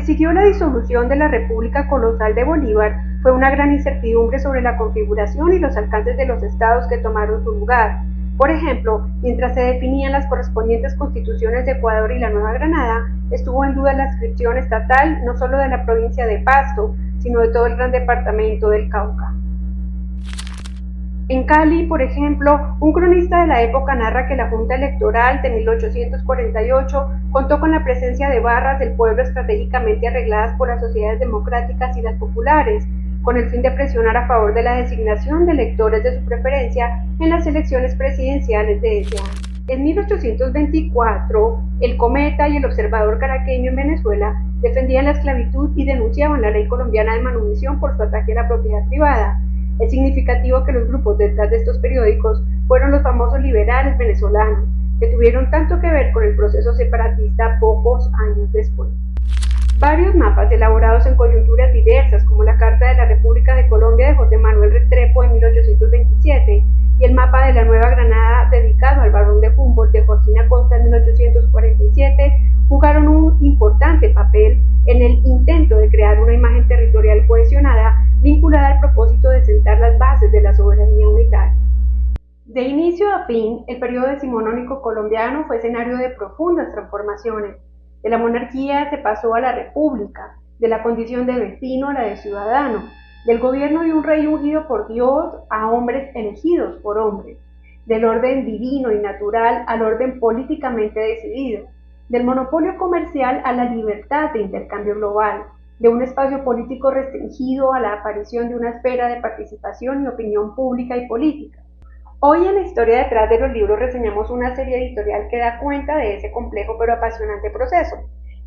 que siguió la disolución de la República Colosal de Bolívar fue una gran incertidumbre sobre la configuración y los alcances de los estados que tomaron su lugar. Por ejemplo, mientras se definían las correspondientes constituciones de Ecuador y la Nueva Granada, estuvo en duda la adscripción estatal no solo de la provincia de Pasto, sino de todo el gran departamento del Cauca. En Cali, por ejemplo, un cronista de la época narra que la Junta Electoral de 1848 contó con la presencia de barras del pueblo estratégicamente arregladas por las sociedades democráticas y las populares, con el fin de presionar a favor de la designación de electores de su preferencia en las elecciones presidenciales de ese año. En 1824, el Cometa y el Observador Caraqueño en Venezuela defendían la esclavitud y denunciaban la ley colombiana de manumisión por su ataque a la propiedad privada. Es significativo que los grupos detrás de estos periódicos fueron los famosos liberales venezolanos, que tuvieron tanto que ver con el proceso separatista pocos años después. Varios mapas elaborados en coyunturas diversas, como la Carta de la República de Colombia de José Manuel Restrepo en 1827 y el mapa de la Nueva Granada dedicado al Barón de Humboldt de Joaquín Acosta en 1847, jugaron un importante papel en el intento de crear una imagen territorial cohesionada vinculada al propósito de sentar las bases de la soberanía unitaria. De inicio a fin, el periodo decimonónico colombiano fue escenario de profundas transformaciones. De la monarquía se pasó a la república, de la condición de vecino a la de ciudadano, del gobierno de un rey ungido por Dios a hombres elegidos por hombres, del orden divino y natural al orden políticamente decidido, del monopolio comercial a la libertad de intercambio global, de un espacio político restringido a la aparición de una esfera de participación y opinión pública y política. Hoy en la historia detrás de los libros reseñamos una serie editorial que da cuenta de ese complejo pero apasionante proceso,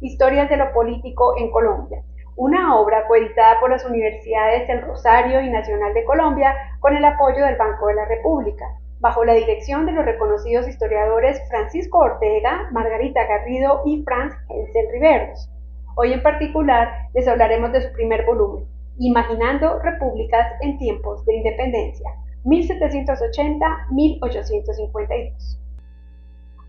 Historias de lo Político en Colombia, una obra coeditada por las universidades del Rosario y Nacional de Colombia con el apoyo del Banco de la República, bajo la dirección de los reconocidos historiadores Francisco Ortega, Margarita Garrido y Franz Hensel Riveros. Hoy en particular les hablaremos de su primer volumen, Imaginando Repúblicas en Tiempos de Independencia, 1780-1852.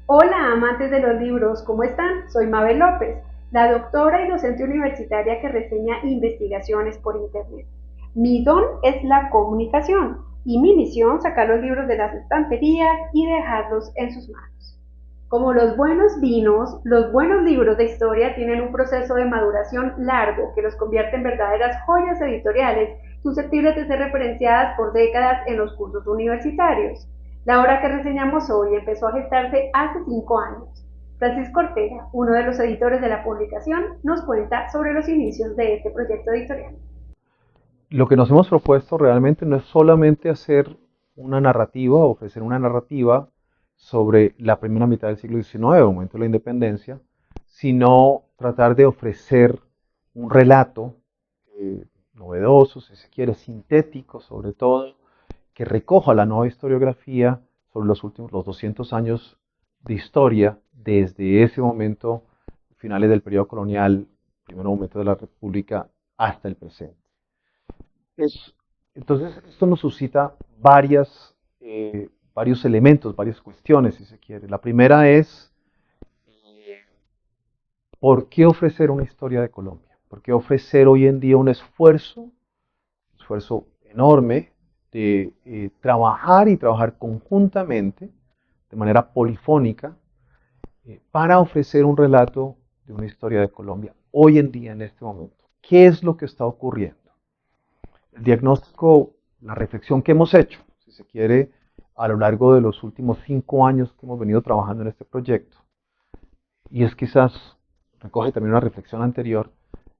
Hola amantes de los libros, ¿cómo están? Soy Mabel López, la doctora y docente universitaria que reseña investigaciones por internet. Mi don es la comunicación y mi misión sacar los libros de las estanterías y dejarlos en sus manos. Como los buenos vinos, los buenos libros de historia tienen un proceso de maduración largo que los convierte en verdaderas joyas editoriales susceptibles de ser referenciadas por décadas en los cursos universitarios. La obra que reseñamos hoy empezó a gestarse hace 5 años. Francisco Ortega, uno de los editores de la publicación, nos cuenta sobre los inicios de este proyecto editorial. Lo que nos hemos propuesto realmente no es solamente hacer una narrativa, ofrecer una narrativa sobre la primera mitad del siglo XIX, el momento de la independencia, sino tratar de ofrecer un relato novedoso, si se quiere, sintético sobre todo, que recoja la nueva historiografía sobre los 200 años de historia, desde ese momento, finales del periodo colonial, primer momento de la República, hasta el presente. Entonces, esto nos suscita varios elementos, varias cuestiones, si se quiere. La primera es, ¿por qué ofrecer una historia de Colombia? ¿Por qué ofrecer hoy en día un esfuerzo enorme de trabajar conjuntamente, de manera polifónica, para ofrecer un relato de una historia de Colombia hoy en día, en este momento? ¿Qué es lo que está ocurriendo? El diagnóstico, la reflexión que hemos hecho, si se quiere, a lo largo de los últimos 5 años que hemos venido trabajando en este proyecto, y es quizás, recoge también una reflexión anterior,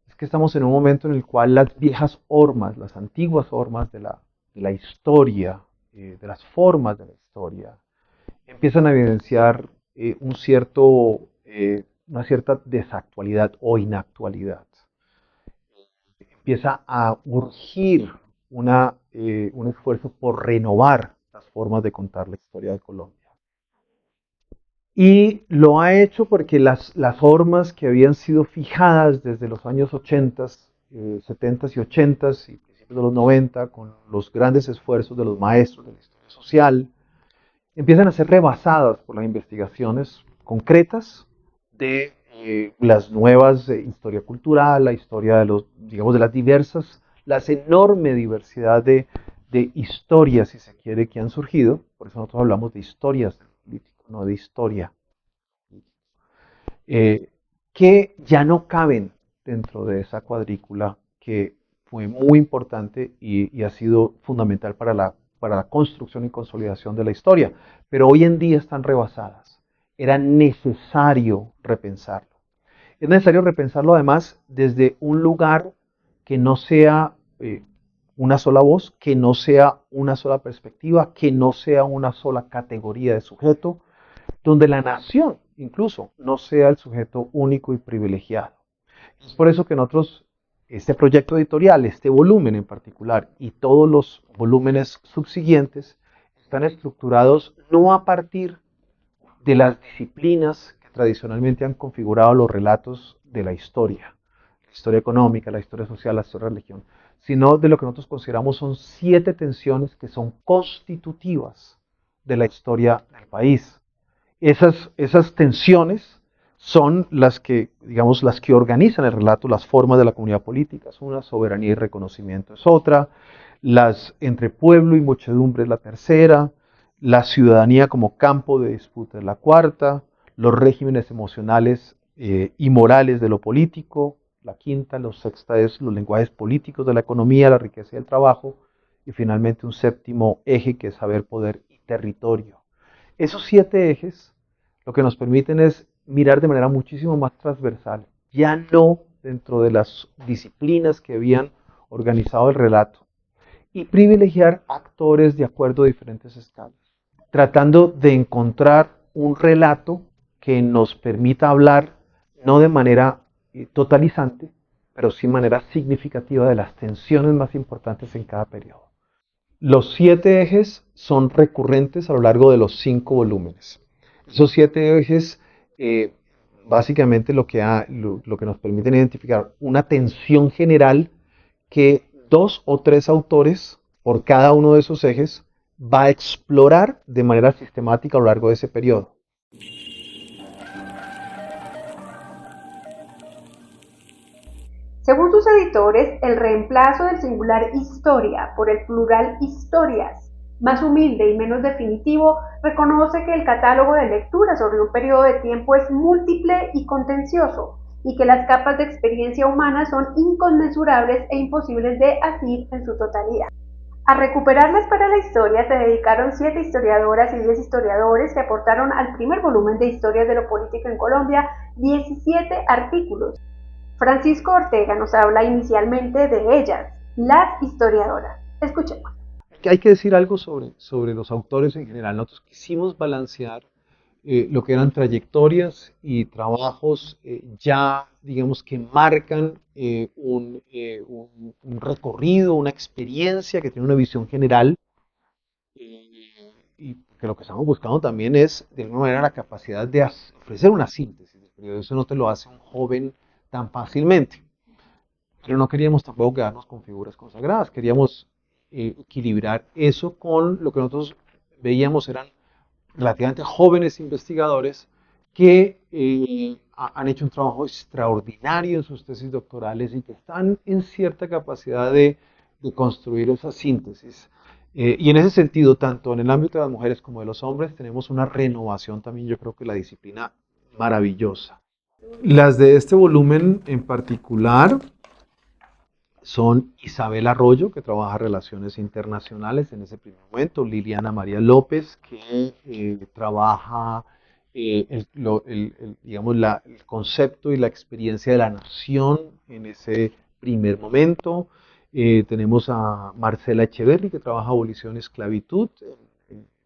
es que estamos en un momento en el cual las viejas formas, las antiguas formas de la historia, de las formas de la historia, empiezan a evidenciar una cierta desactualidad o inactualidad. Empieza a urgir un esfuerzo por renovar las formas de contar la historia de Colombia. Y lo ha hecho porque las formas que habían sido fijadas desde los años 80, 70 y 80 y principios de los 90, con los grandes esfuerzos de los maestros de la historia social, empiezan a ser rebasadas por las investigaciones concretas de las nuevas historia cultural, la historia de los, digamos, de las diversas, las enorme diversidad de historias, si se quiere, que han surgido. Por eso nosotros hablamos de historias políticas, no de historia, eh, que ya no caben dentro de esa cuadrícula que fue muy importante y ha sido fundamental para la construcción y consolidación de la historia, pero hoy en día están rebasadas. Era necesario repensarlo. Es necesario repensarlo además desde un lugar que no sea una sola voz, que no sea una sola perspectiva, que no sea una sola categoría de sujeto, donde la nación incluso no sea el sujeto único y privilegiado. Es por eso que nosotros, este proyecto editorial, este volumen en particular y todos los volúmenes subsiguientes están estructurados no a partir de las disciplinas que tradicionalmente han configurado los relatos de la historia económica, la historia social, la historia de la religión, sino de lo que nosotros consideramos son 7 tensiones que son constitutivas de la historia del país. Esas tensiones son las que, digamos, las que organizan el relato, las formas de la comunidad política. Es una, soberanía y reconocimiento es otra, las entre pueblo y muchedumbre es la tercera, la ciudadanía como campo de disputa es la cuarta, los regímenes emocionales y morales de lo político, la quinta, la sexta es los lenguajes políticos de la economía, la riqueza y el trabajo, y finalmente un séptimo eje que es saber, poder y territorio. Esos 7 ejes lo que nos permiten es mirar de manera muchísimo más transversal, ya no dentro de las disciplinas que habían organizado el relato, y privilegiar actores de acuerdo a diferentes escalas, tratando de encontrar un relato que nos permita hablar no de manera totalizante, pero sí de manera significativa de las tensiones más importantes en cada periodo. Los 7 ejes son recurrentes a lo largo de los 5 volúmenes. Esos 7 ejes básicamente lo que nos permiten identificar una tensión general que 2 o 3 autores por cada uno de esos ejes va a explorar de manera sistemática a lo largo de ese periodo. Según sus editores, el reemplazo del singular historia por el plural historias, más humilde y menos definitivo, reconoce que el catálogo de lectura sobre un periodo de tiempo es múltiple y contencioso, y que las capas de experiencia humana son inconmensurables e imposibles de asir en su totalidad. A recuperarlas para la historia se dedicaron 7 historiadoras y 10 historiadores que aportaron al primer volumen de Historias de lo Político en Colombia 17 artículos. Francisco Ortega nos habla inicialmente de ellas, las historiadoras. Escuchemos. Hay que decir algo sobre los autores en general. Nosotros quisimos balancear lo que eran trayectorias y trabajos ya, digamos, que marcan un recorrido, una experiencia, que tiene una visión general, y que lo que estamos buscando también es, de alguna manera, la capacidad de ofrecer una síntesis. Pero eso no te lo hace un joven tan fácilmente. Pero no queríamos tampoco quedarnos con figuras consagradas, queríamos equilibrar eso con lo que nosotros veíamos eran relativamente jóvenes investigadores que han hecho un trabajo extraordinario en sus tesis doctorales y que están en cierta capacidad de construir esa síntesis. Y en ese sentido, tanto en el ámbito de las mujeres como de los hombres, tenemos una renovación también, yo creo que la disciplina maravillosa. Las de este volumen en particular son Isabel Arroyo, que trabaja relaciones internacionales en ese primer momento, Liliana María López, que trabaja digamos, el concepto y la experiencia de la nación en ese primer momento. Tenemos a Marcela Echeverri, que trabaja abolición y esclavitud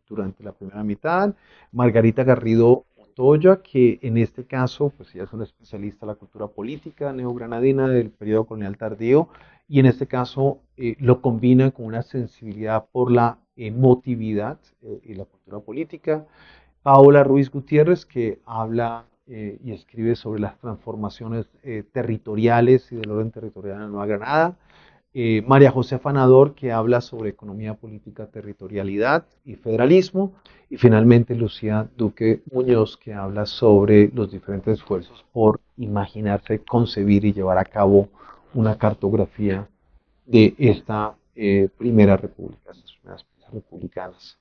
durante la primera mitad, Margarita Garrido Montoya, que en este caso, pues ella es una especialista en la cultura política neogranadina del periodo colonial tardío, y en este caso lo combina con una sensibilidad por la emotividad y la cultura política. Paola Ruiz Gutiérrez, que habla y escribe sobre las transformaciones territoriales y del orden territorial en la Nueva Granada. María José Afanador, que habla sobre economía política, territorialidad y federalismo, y finalmente Lucía Duque Muñoz, que habla sobre los diferentes esfuerzos por imaginarse, concebir y llevar a cabo una cartografía de esta primera república, estas primeras republicanas.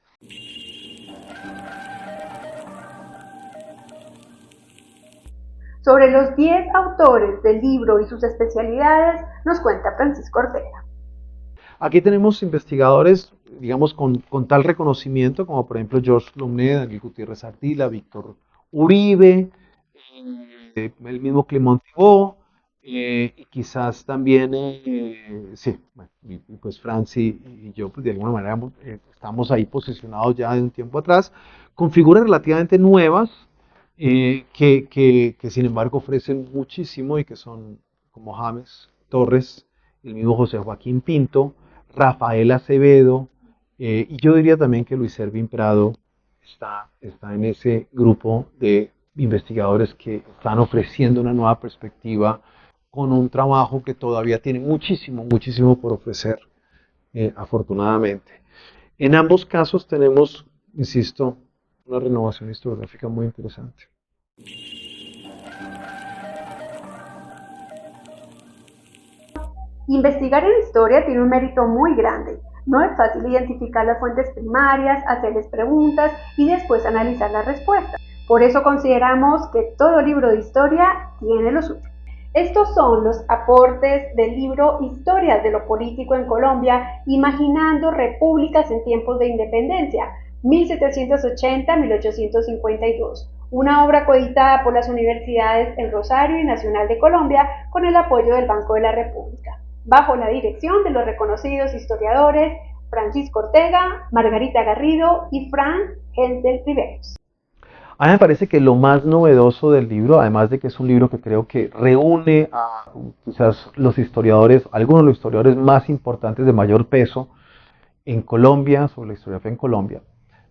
Sobre los 10 autores del libro y sus especialidades nos cuenta Francisco Ortega. Aquí tenemos investigadores, digamos, con tal reconocimiento, como por ejemplo George Lumney, Daniel Gutiérrez Ardila, Víctor Uribe, el mismo Clement Thibault, y quizás también, sí, bueno, y pues Franci y yo, pues de alguna manera estamos ahí posicionados ya de un tiempo atrás, con figuras relativamente nuevas, que sin embargo ofrecen muchísimo y que son como James Torres, el mismo José Joaquín Pinto, Rafael Acevedo, y yo diría también que Luis Ervin Prado está en ese grupo de investigadores que están ofreciendo una nueva perspectiva con un trabajo que todavía tiene muchísimo, muchísimo por ofrecer, afortunadamente. En ambos casos tenemos, insisto, una renovación historiográfica muy interesante. Investigar en historia tiene un mérito muy grande. No es fácil identificar las fuentes primarias, hacerles preguntas y después analizar las respuestas. Por eso consideramos que todo libro de historia tiene lo suyo. Estos son los aportes del libro Historias de lo político en Colombia, imaginando repúblicas en tiempos de independencia, 1780-1852. Una obra coeditada por las universidades El Rosario y Nacional de Colombia con el apoyo del Banco de la República, bajo la dirección de los reconocidos historiadores Francisco Ortega, Margarita Garrido y Frank Hendel Riveros. A mí me parece que lo más novedoso del libro, además de que es un libro que creo que reúne a quizás los historiadores, algunos de los historiadores más importantes de mayor peso en Colombia, sobre la historiografía en Colombia,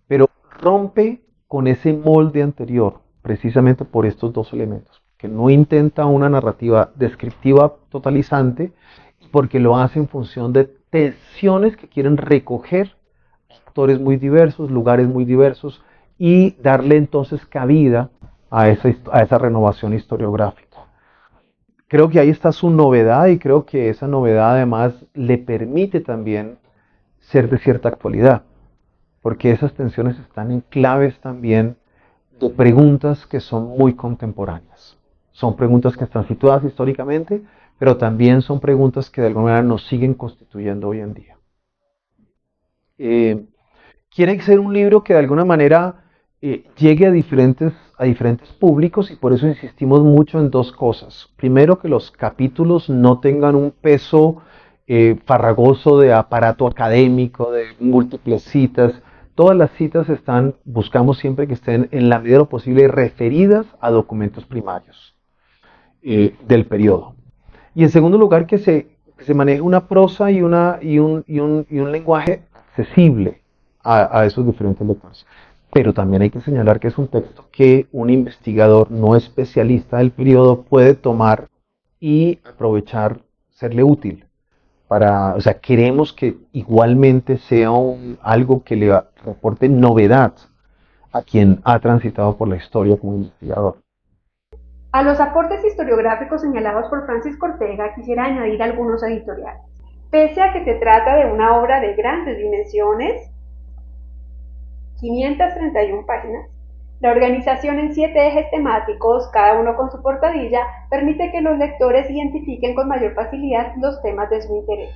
pero rompe con ese molde anterior, precisamente por estos dos elementos, que no intenta una narrativa descriptiva totalizante, porque lo hace en función de tensiones que quieren recoger actores muy diversos, lugares muy diversos, y darle entonces cabida a esa renovación historiográfica. Creo que ahí está su novedad y creo que esa novedad además le permite también ser de cierta actualidad, porque esas tensiones están en claves también de preguntas que son muy contemporáneas. Son preguntas que están situadas históricamente, pero también son preguntas que de alguna manera nos siguen constituyendo hoy en día. Quiere ser un libro que de alguna manera llegue a diferentes públicos, y por eso insistimos mucho en dos cosas. Primero, que los capítulos no tengan un peso farragoso de aparato académico, de múltiples citas. Todas las citas buscamos siempre que estén en la medida de lo posible referidas a documentos primarios del periodo. Y en segundo lugar, que se maneje una prosa y un lenguaje accesible a esos diferentes lectores. Pero también hay que señalar que es un texto que un investigador no especialista del periodo puede tomar y aprovechar, serle útil. O sea, queremos que igualmente sea algo que le reporte novedad a quien ha transitado por la historia como investigador. A los aportes historiográficos señalados por Francisco Ortega quisiera añadir algunos editoriales. Pese a que se trata de una obra de grandes dimensiones, 531 páginas, la organización en 7 ejes temáticos, cada uno con su portadilla, permite que los lectores identifiquen con mayor facilidad los temas de su interés.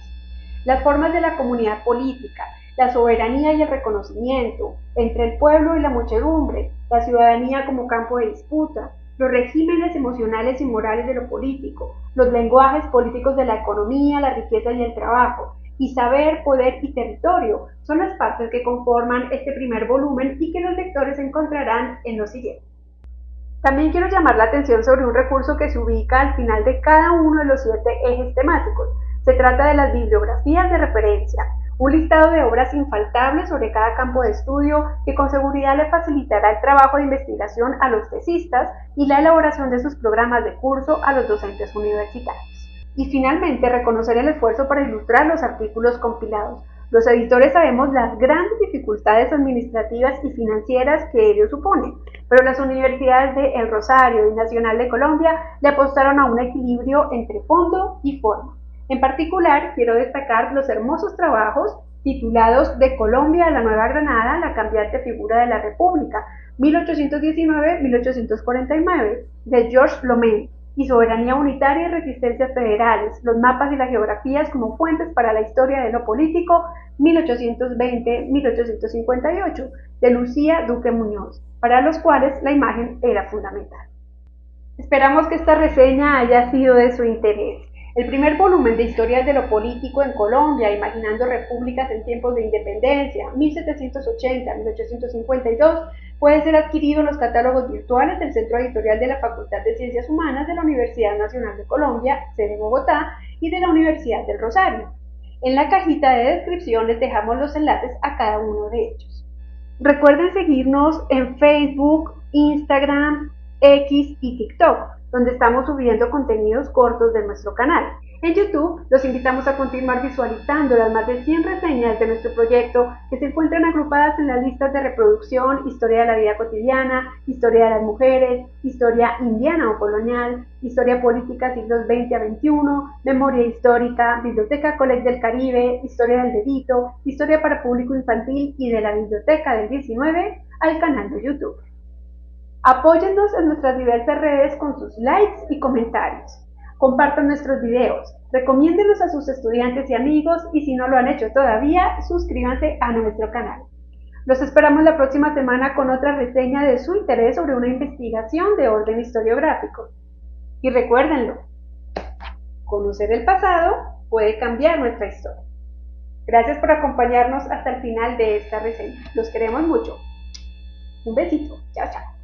Las formas de la comunidad política, la soberanía y el reconocimiento, entre el pueblo y la muchedumbre, la ciudadanía como campo de disputa, los regímenes emocionales y morales de lo político, los lenguajes políticos de la economía, la riqueza y el trabajo, y saber, poder y territorio son las partes que conforman este primer volumen y que los lectores encontrarán en los siguientes. También quiero llamar la atención sobre un recurso que se ubica al final de cada uno de los 7 ejes temáticos. Se trata de las bibliografías de referencia, un listado de obras infaltables sobre cada campo de estudio que con seguridad le facilitará el trabajo de investigación a los tesistas y la elaboración de sus programas de curso a los docentes universitarios. Y finalmente, reconocer el esfuerzo para ilustrar los artículos compilados. Los editores sabemos las grandes dificultades administrativas y financieras que ello supone, pero las universidades de El Rosario y Nacional de Colombia le apostaron a un equilibrio entre fondo y forma. En particular, quiero destacar los hermosos trabajos titulados De Colombia a la Nueva Granada, la cambiante figura de la República, 1819-1849, de Georges Lomen, y Soberanía Unitaria y Resistencias Federales, los mapas y las geografías como fuentes para la historia de lo político, 1820-1858, de Lucía Duque Muñoz, para los cuales la imagen era fundamental. Esperamos que esta reseña haya sido de su interés. El primer volumen de Historias de lo Político en Colombia, imaginando repúblicas en tiempos de independencia, 1780-1852, puede ser adquirido en los catálogos virtuales del Centro Editorial de la Facultad de Ciencias Humanas de la Universidad Nacional de Colombia, sede Bogotá, y de la Universidad del Rosario. En la cajita de descripción les dejamos los enlaces a cada uno de ellos. Recuerden seguirnos en Facebook, Instagram, X y TikTok, donde estamos subiendo contenidos cortos de nuestro canal. En YouTube los invitamos a continuar visualizando las más de 100 reseñas de nuestro proyecto que se encuentran agrupadas en las listas de reproducción: Historia de la vida cotidiana, Historia de las mujeres, Historia indiana o colonial, Historia política siglos XX a XXI, Memoria histórica, Biblioteca College del Caribe, Historia del dedito, Historia para público infantil y de la Biblioteca del 19 al canal de YouTube. Apóyennos en nuestras diversas redes con sus likes y comentarios. Compartan nuestros videos, recomiéndenlos a sus estudiantes y amigos, y si no lo han hecho todavía, suscríbanse a nuestro canal. Los esperamos la próxima semana con otra reseña de su interés sobre una investigación de orden historiográfico. Y recuérdenlo, conocer el pasado puede cambiar nuestra historia. Gracias por acompañarnos hasta el final de esta reseña. Los queremos mucho. Un besito. Chao, chao.